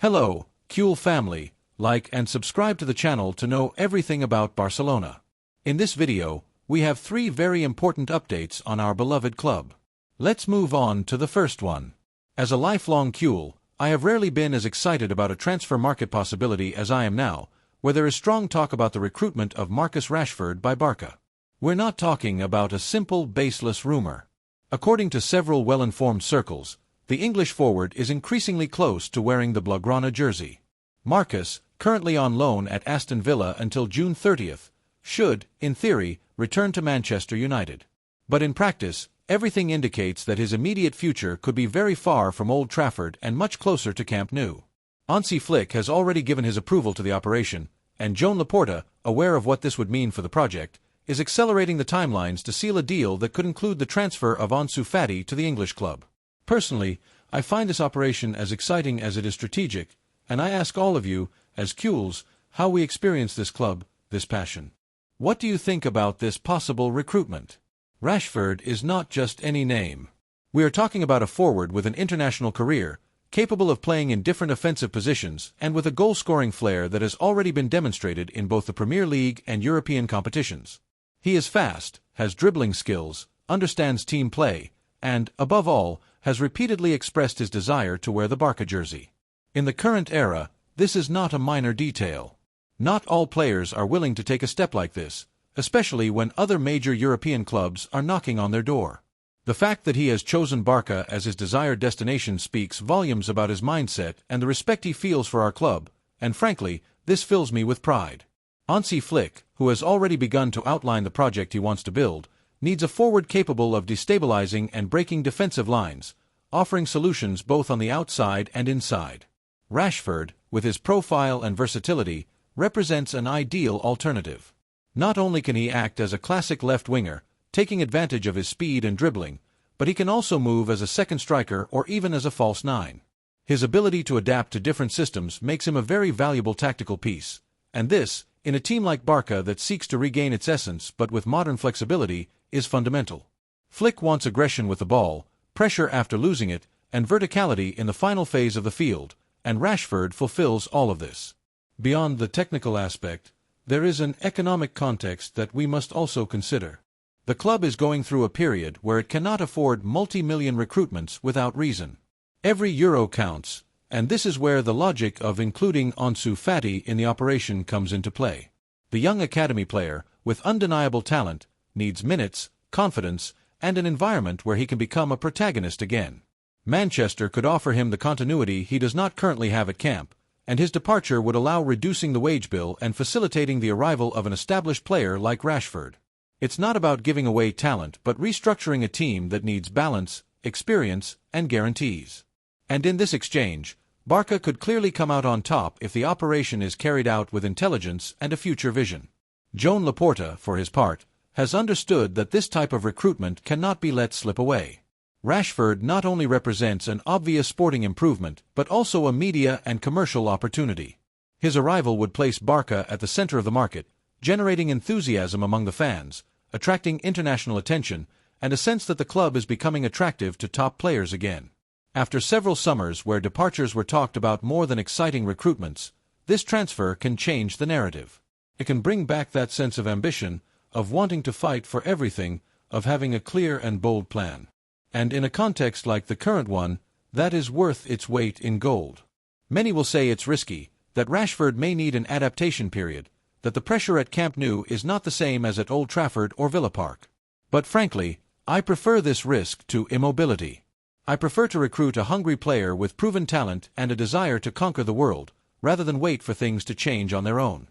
Hello, Cool family, like and subscribe to the channel to know everything about Barcelona. In this video, we have 3 very important updates on our beloved club. Let's move on to the first one. As a lifelong Cool, I have rarely been as excited about a transfer market possibility as I am now, where there is strong talk about the recruitment of Marcus Rashford by Barça. We're not talking about a simple, baseless rumor. According to several well-informed circles, the English forward is increasingly close to wearing the Blaugrana jersey. Marcus, currently on loan at Aston Villa until June 30th, should, in theory, return to Manchester United. But in practice, everything indicates that his immediate future could be very far from Old Trafford and much closer to Camp Nou. Hansi Flick has already given his approval to the operation, and Joan Laporta, aware of what this would mean for the project, is accelerating the timelines to seal a deal that could include the transfer of Ansu Fati to the English club. Personally, I find this operation as exciting as it is strategic, and I ask all of you, as Cools, how we experience this club, this passion. What do you think about this possible recruitment? Rashford is not just any name. We are talking about a forward with an international career, capable of playing in different offensive positions and with a goal-scoring flair that has already been demonstrated in both the Premier League and European competitions. He is fast, has dribbling skills, understands team play, and, above all, has repeatedly expressed his desire to wear the Barça jersey. In the current era, this is not a minor detail. Not all players are willing to take a step like this, especially when other major European clubs are knocking on their door. The fact that he has chosen Barça as his desired destination speaks volumes about his mindset and the respect he feels for our club, and frankly, this fills me with pride. Hansi Flick, who has already begun to outline the project he wants to build, needs a forward capable of destabilizing and breaking defensive lines, offering solutions both on the outside and inside. Rashford, with his profile and versatility, represents an ideal alternative. Not only can he act as a classic left winger, taking advantage of his speed and dribbling, but he can also move as a second striker or even as a false 9. His ability to adapt to different systems makes him a very valuable tactical piece, and this, in a team like Barça that seeks to regain its essence but with modern flexibility, is fundamental. Flick wants aggression with the ball, pressure after losing it, and verticality in the final phase of the field, and Rashford fulfills all of this. Beyond the technical aspect, there is an economic context that we must also consider. The club is going through a period where it cannot afford multi-million recruitments without reason. Every euro counts, and this is where the logic of including Ansu Fati in the operation comes into play. The young academy player, with undeniable talent, needs minutes, confidence, and an environment where he can become a protagonist again. Manchester could offer him the continuity he does not currently have at camp, and his departure would allow reducing the wage bill and facilitating the arrival of an established player like Rashford. It's not about giving away talent but restructuring a team that needs balance, experience, and guarantees. And in this exchange, Barça could clearly come out on top if the operation is carried out with intelligence and a future vision. Joan Laporta, for his part, has understood that this type of recruitment cannot be let slip away. Rashford not only represents an obvious sporting improvement but also a media and commercial opportunity. His arrival would place Barça at the center of the market, generating enthusiasm among the fans, attracting international attention, and a sense that the club is becoming attractive to top players again. After several summers where departures were talked about more than exciting recruitments, this transfer can change the narrative. It can bring back that sense of ambition, of wanting to fight for everything, of having a clear and bold plan. And in a context like the current one, that is worth its weight in gold. Many will say it's risky, that Rashford may need an adaptation period, that the pressure at Camp Nou is not the same as at Old Trafford or Villa Park. But frankly, I prefer this risk to immobility. I prefer to recruit a hungry player with proven talent and a desire to conquer the world, rather than wait for things to change on their own.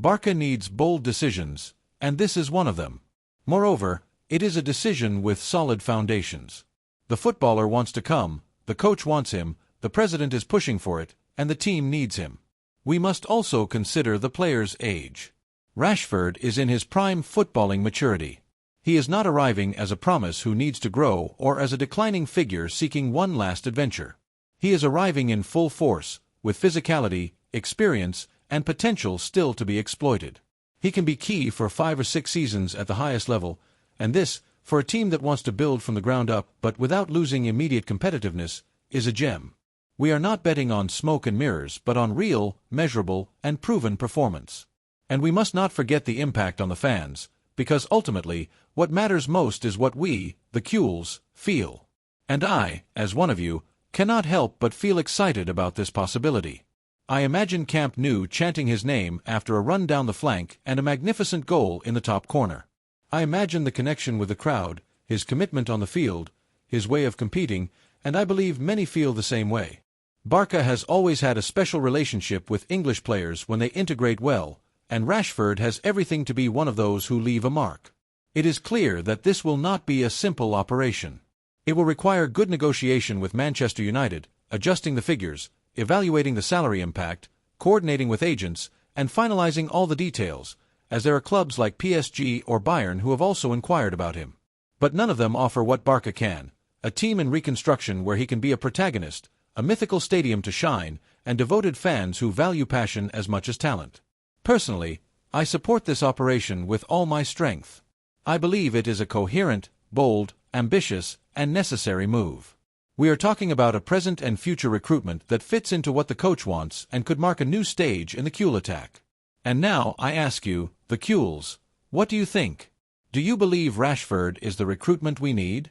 Barça needs bold decisions, and this is one of them. Moreover, it is a decision with solid foundations. The footballer wants to come, the coach wants him, the president is pushing for it, and the team needs him. We must also consider the player's age. Rashford is in his prime footballing maturity. He is not arriving as a promise who needs to grow or as a declining figure seeking one last adventure. He is arriving in full force, with physicality, experience, and potential still to be exploited. He can be key for 5 or 6 seasons at the highest level, and this, for a team that wants to build from the ground up but without losing immediate competitiveness, is a gem. We are not betting on smoke and mirrors but on real, measurable, and proven performance. And we must not forget the impact on the fans, because ultimately, what matters most is what we, the Kules, feel. And I, as one of you, cannot help but feel excited about this possibility. I imagine Camp Nou chanting his name after a run down the flank and a magnificent goal in the top corner. I imagine the connection with the crowd, his commitment on the field, his way of competing, and I believe many feel the same way. Barça has always had a special relationship with English players when they integrate well, and Rashford has everything to be one of those who leave a mark. It is clear that this will not be a simple operation. It will require good negotiation with Manchester United, adjusting the figures, evaluating the salary impact, coordinating with agents, and finalizing all the details, as there are clubs like PSG or Bayern who have also inquired about him. But none of them offer what Barça can, a team in reconstruction where he can be a protagonist, a mythical stadium to shine, and devoted fans who value passion as much as talent. Personally, I support this operation with all my strength. I believe it is a coherent, bold, ambitious, and necessary move. We are talking about a present and future recruitment that fits into what the coach wants and could mark a new stage in the Kule attack. And now I ask you, the Kules, what do you think? Do you believe Rashford is the recruitment we need?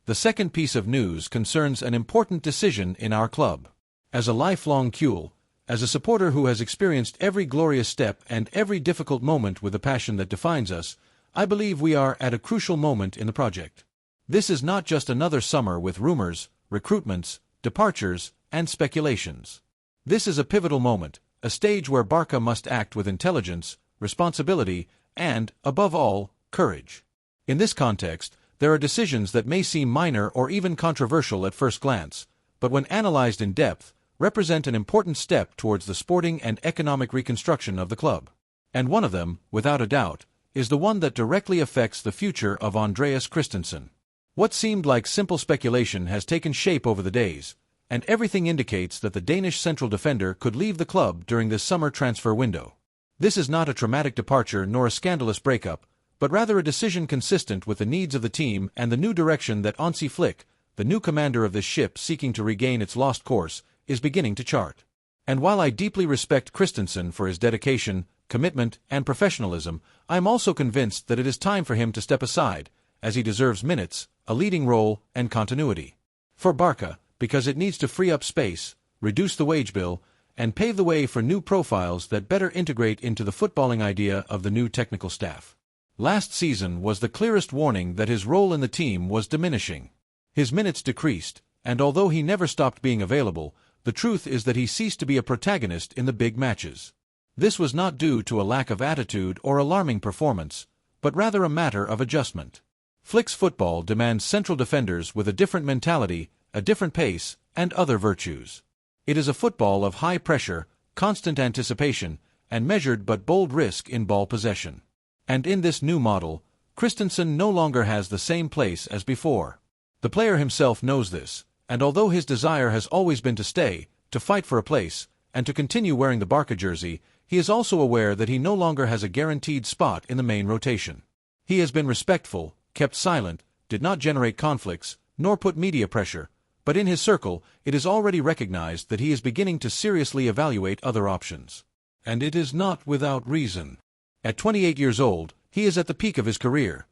The second piece of news concerns an important decision in our club. As a lifelong Kule, as a supporter who has experienced every glorious step and every difficult moment with the passion that defines us, I believe we are at a crucial moment in the project. This is not just another summer with rumors, recruitments, departures, and speculations. This is a pivotal moment, a stage where Barça must act with intelligence, responsibility, and, above all, courage. In this context, there are decisions that may seem minor or even controversial at first glance, but when analyzed in depth, represent an important step towards the sporting and economic reconstruction of the club. And one of them, without a doubt, is the one that directly affects the future of Andreas Christensen. What seemed like simple speculation has taken shape over the days, and everything indicates that the Danish central defender could leave the club during this summer transfer window. This is not a traumatic departure nor a scandalous breakup, but rather a decision consistent with the needs of the team and the new direction that Hansi Flick, the new commander of this ship seeking to regain its lost course, is beginning to chart. And while I deeply respect Christensen for his dedication, commitment, and professionalism, I am also convinced that it is time for him to step aside, as he deserves minutes, a leading role, and continuity. For Barça, because it needs to free up space, reduce the wage bill, and pave the way for new profiles that better integrate into the footballing idea of the new technical staff. Last season was the clearest warning that his role in the team was diminishing. His minutes decreased, and although he never stopped being available, the truth is that he ceased to be a protagonist in the big matches. This was not due to a lack of attitude or alarming performance, but rather a matter of adjustment. Flick's football demands central defenders with a different mentality, a different pace, and other virtues. It is a football of high pressure, constant anticipation, and measured but bold risk in ball possession. And in this new model, Christensen no longer has the same place as before. The player himself knows this, and although his desire has always been to stay, to fight for a place, and to continue wearing the Barça jersey, he is also aware that he no longer has a guaranteed spot in the main rotation. He has been respectful, kept silent, did not generate conflicts, nor put media pressure, but in his circle, it is already recognized that he is beginning to seriously evaluate other options. And it is not without reason. At 28 years old, he is at the peak of his career.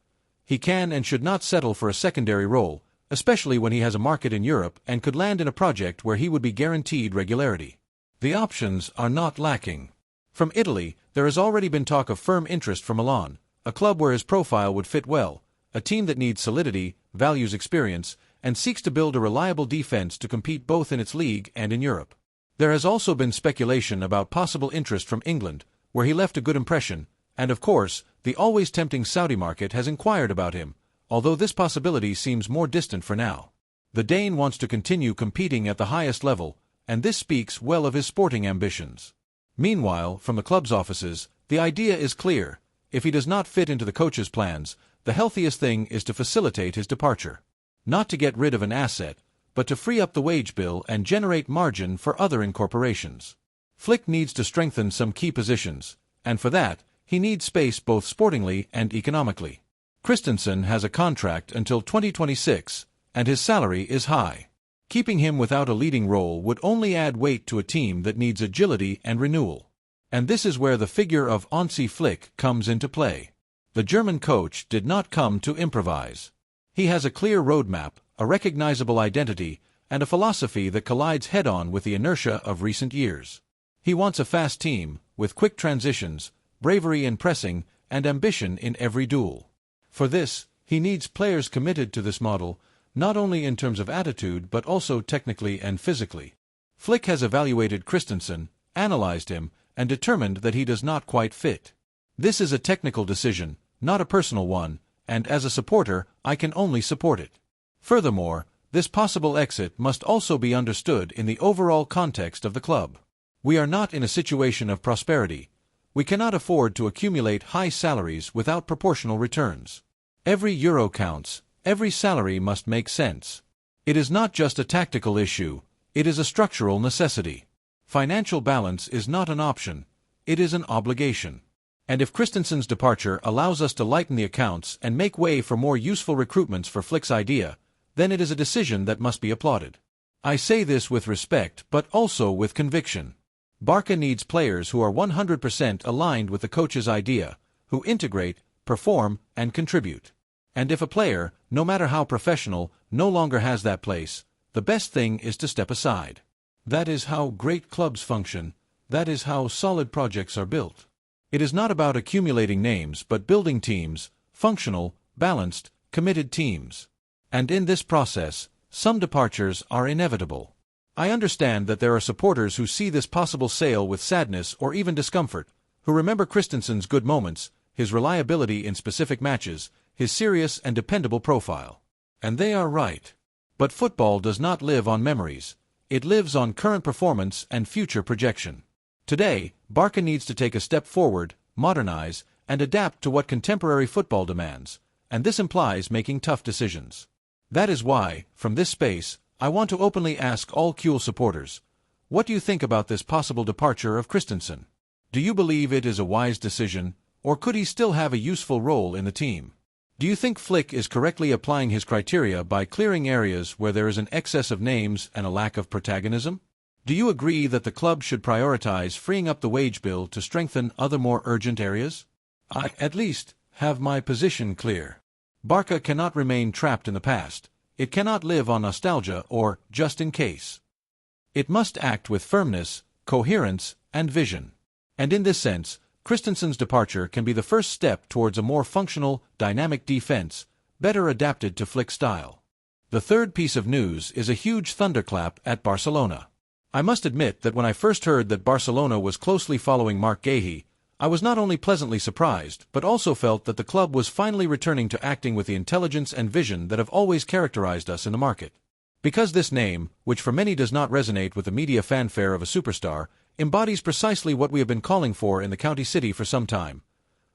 He can and should not settle for a secondary role, especially when he has a market in Europe and could land in a project where he would be guaranteed regularity. The options are not lacking. From Italy, there has already been talk of firm interest from Milan, a club where his profile would fit well, a team that needs solidity, values experience, and seeks to build a reliable defense to compete both in its league and in Europe. There has also been speculation about possible interest from England, where he left a good impression, and of course, the always tempting Saudi market has inquired about him, although this possibility seems more distant for now. The Dane wants to continue competing at the highest level, and this speaks well of his sporting ambitions. Meanwhile, from the club's offices, the idea is clear. If he does not fit into the coach's plans, the healthiest thing is to facilitate his departure. Not to get rid of an asset, but to free up the wage bill and generate margin for other incorporations. Flick needs to strengthen some key positions, and for that, he needs space both sportingly and economically. Christensen has a contract until 2026, and his salary is high. Keeping him without a leading role would only add weight to a team that needs agility and renewal. And this is where the figure of Hansi Flick comes into play. The German coach did not come to improvise. He has a clear roadmap, a recognizable identity, and a philosophy that collides head-on with the inertia of recent years. He wants a fast team, with quick transitions, bravery in pressing, and ambition in every duel. For this, he needs players committed to this model, not only in terms of attitude but also technically and physically. Flick has evaluated Christensen, analyzed him, and determined that he does not quite fit. This is a technical decision, not a personal one, and as a supporter, I can only support it. Furthermore, this possible exit must also be understood in the overall context of the club. We are not in a situation of prosperity. We cannot afford to accumulate high salaries without proportional returns. Every euro counts. Every salary must make sense. It is not just a tactical issue, it is a structural necessity. Financial balance is not an option, it is an obligation. And if Christensen's departure allows us to lighten the accounts and make way for more useful recruitments for Flick's idea, then it is a decision that must be applauded. I say this with respect but also with conviction. Barca needs players who are 100% aligned with the coach's idea, who integrate, perform, and contribute. And if a player, no matter how professional, no longer has that place, the best thing is to step aside. That is how great clubs function, that is how solid projects are built. It is not about accumulating names but building teams, functional, balanced, committed teams. And in this process, some departures are inevitable. I understand that there are supporters who see this possible sale with sadness or even discomfort, who remember Christensen's good moments, his reliability in specific matches, his serious and dependable profile. And they are right. But football does not live on memories. It lives on current performance and future projection. Today, Barca needs to take a step forward, modernize, and adapt to what contemporary football demands, and this implies making tough decisions. That is why, from this space, I want to openly ask all Kuhl supporters, what do you think about this possible departure of Christensen? Do you believe it is a wise decision, or could he still have a useful role in the team? Do you think Flick is correctly applying his criteria by clearing areas where there is an excess of names and a lack of protagonism? Do you agree that the club should prioritize freeing up the wage bill to strengthen other more urgent areas? I, at least, have my position clear. Barca cannot remain trapped in the past. It cannot live on nostalgia or just in case. It must act with firmness, coherence, and vision. And in this sense, Christensen's departure can be the first step towards a more functional, dynamic defense, better adapted to Flick's style. The third piece of news is a huge thunderclap at Barcelona. I must admit that when I first heard that Barcelona was closely following Marc Guehi, I was not only pleasantly surprised, but also felt that the club was finally returning to acting with the intelligence and vision that have always characterized us in the market. Because this name, which for many does not resonate with the media fanfare of a superstar, embodies precisely what we have been calling for in the county city for some time.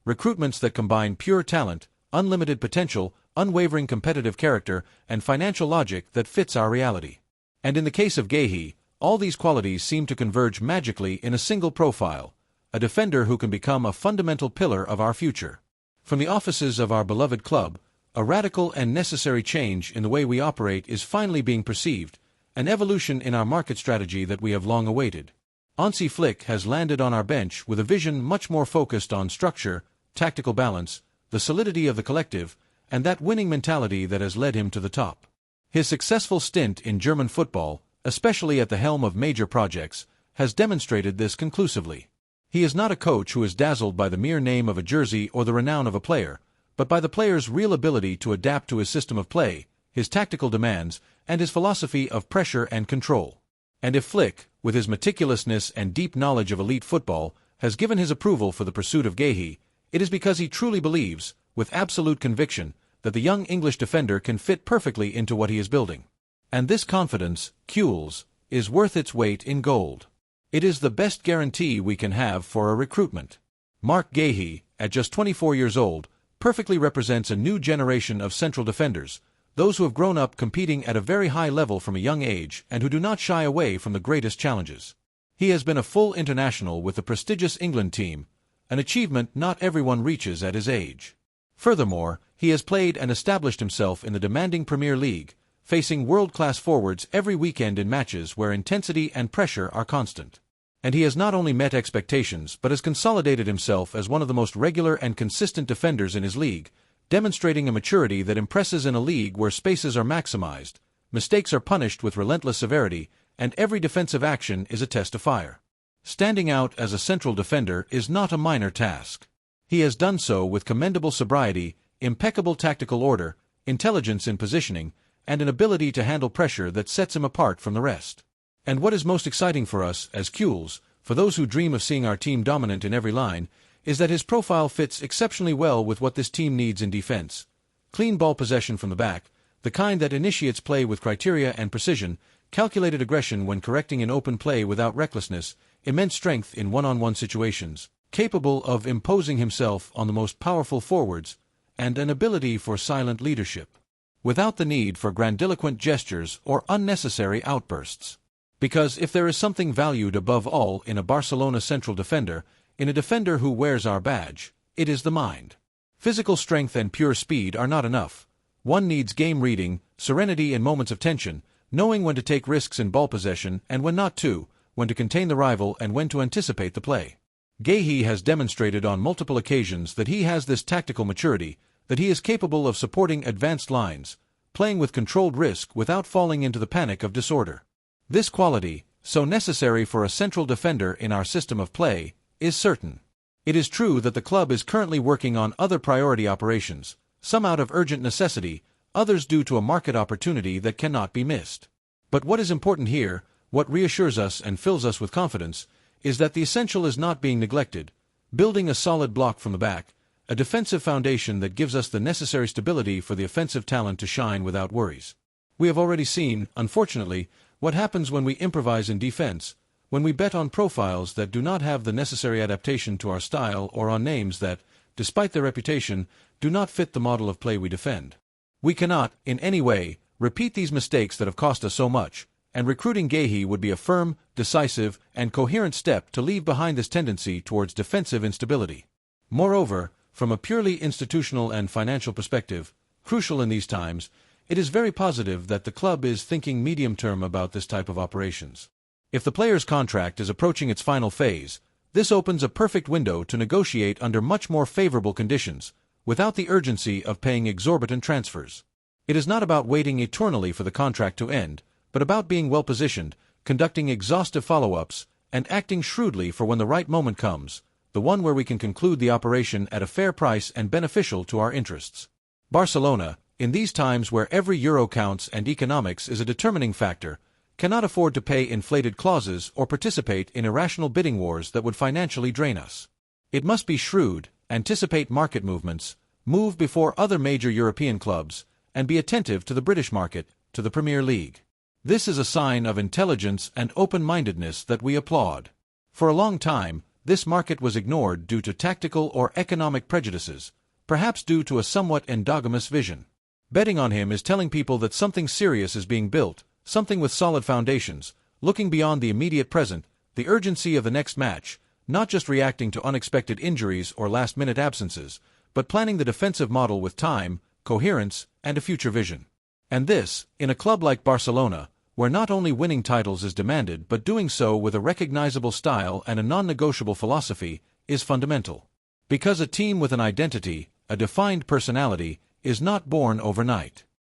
Recruitments that combine pure talent, unlimited potential, unwavering competitive character, and financial logic that fits our reality. And in the case of Guehi, all these qualities seem to converge magically in a single profile, a defender who can become a fundamental pillar of our future. From the offices of our beloved club, a radical and necessary change in the way we operate is finally being perceived, an evolution in our market strategy that we have long awaited. Hansi Flick has landed on our bench with a vision much more focused on structure, tactical balance, the solidity of the collective, and that winning mentality that has led him to the top. His successful stint in German football, especially at the helm of major projects, has demonstrated this conclusively. He is not a coach who is dazzled by the mere name of a jersey or the renown of a player, but by the player's real ability to adapt to his system of play, his tactical demands, and his philosophy of pressure and control. And if Flick, with his meticulousness and deep knowledge of elite football, has given his approval for the pursuit of Guehi, it is because he truly believes, with absolute conviction, that the young English defender can fit perfectly into what he is building. And this confidence, Kuhl's, is worth its weight in gold. It is the best guarantee we can have for a recruitment. Marc Guehi, at just 24 years old, perfectly represents a new generation of central defenders, those who have grown up competing at a very high level from a young age and who do not shy away from the greatest challenges. He has been a full international with the prestigious England team, an achievement not everyone reaches at his age. Furthermore, he has played and established himself in the demanding Premier League, facing world-class forwards every weekend in matches where intensity and pressure are constant. And he has not only met expectations but has consolidated himself as one of the most regular and consistent defenders in his league, demonstrating a maturity that impresses in a league where spaces are maximized, mistakes are punished with relentless severity, and every defensive action is a test of fire. Standing out as a central defender is not a minor task. He has done so with commendable sobriety, impeccable tactical order, intelligence in positioning, and an ability to handle pressure that sets him apart from the rest. And what is most exciting for us, as Qs, for those who dream of seeing our team dominant in every line, is that his profile fits exceptionally well with what this team needs in defense. Clean ball possession from the back, the kind that initiates play with criteria and precision, calculated aggression when correcting in open play without recklessness, immense strength in one-on-one situations, capable of imposing himself on the most powerful forwards, and an ability for silent leadership, without the need for grandiloquent gestures or unnecessary outbursts. Because if there is something valued above all in a Barcelona central defender, in a defender who wears our badge, it is the mind. Physical strength and pure speed are not enough. One needs game reading, serenity in moments of tension, knowing when to take risks in ball possession and when not to, when to contain the rival and when to anticipate the play. Guehi has demonstrated on multiple occasions that he has this tactical maturity, that he is capable of supporting advanced lines, playing with controlled risk without falling into the panic of disorder. This quality, so necessary for a central defender in our system of play, is certain. It is true that the club is currently working on other priority operations, some out of urgent necessity, others due to a market opportunity that cannot be missed. But what is important here, what reassures us and fills us with confidence, is that the essential is not being neglected, building a solid block from the back, a defensive foundation that gives us the necessary stability for the offensive talent to shine without worries. We have already seen, unfortunately, what happens when we improvise in defense, when we bet on profiles that do not have the necessary adaptation to our style or on names that, despite their reputation, do not fit the model of play we defend. We cannot, in any way, repeat these mistakes that have cost us so much, and recruiting Guehi would be a firm, decisive, and coherent step to leave behind this tendency towards defensive instability. Moreover, from a purely institutional and financial perspective, crucial in these times, it is very positive that the club is thinking medium-term about this type of operations. If the player's contract is approaching its final phase, this opens a perfect window to negotiate under much more favorable conditions, without the urgency of paying exorbitant transfers. It is not about waiting eternally for the contract to end, but about being well-positioned, conducting exhaustive follow-ups, and acting shrewdly for when the right moment comes, the one where we can conclude the operation at a fair price and beneficial to our interests. Barcelona, in these times where every euro counts and economics is a determining factor, cannot afford to pay inflated clauses or participate in irrational bidding wars that would financially drain us. It must be shrewd, anticipate market movements, move before other major European clubs, and be attentive to the British market, to the Premier League. This is a sign of intelligence and open-mindedness that we applaud. For a long time, this market was ignored due to tactical or economic prejudices, perhaps due to a somewhat endogamous vision. Betting on him is telling people that something serious is being built, something with solid foundations, looking beyond the immediate present, the urgency of the next match, not just reacting to unexpected injuries or last-minute absences, but planning the defensive model with time, coherence, and a future vision. And this, in a club like Barcelona, where not only winning titles is demanded but doing so with a recognizable style and a non-negotiable philosophy, is fundamental. Because a team with an identity, a defined personality, is not born overnight.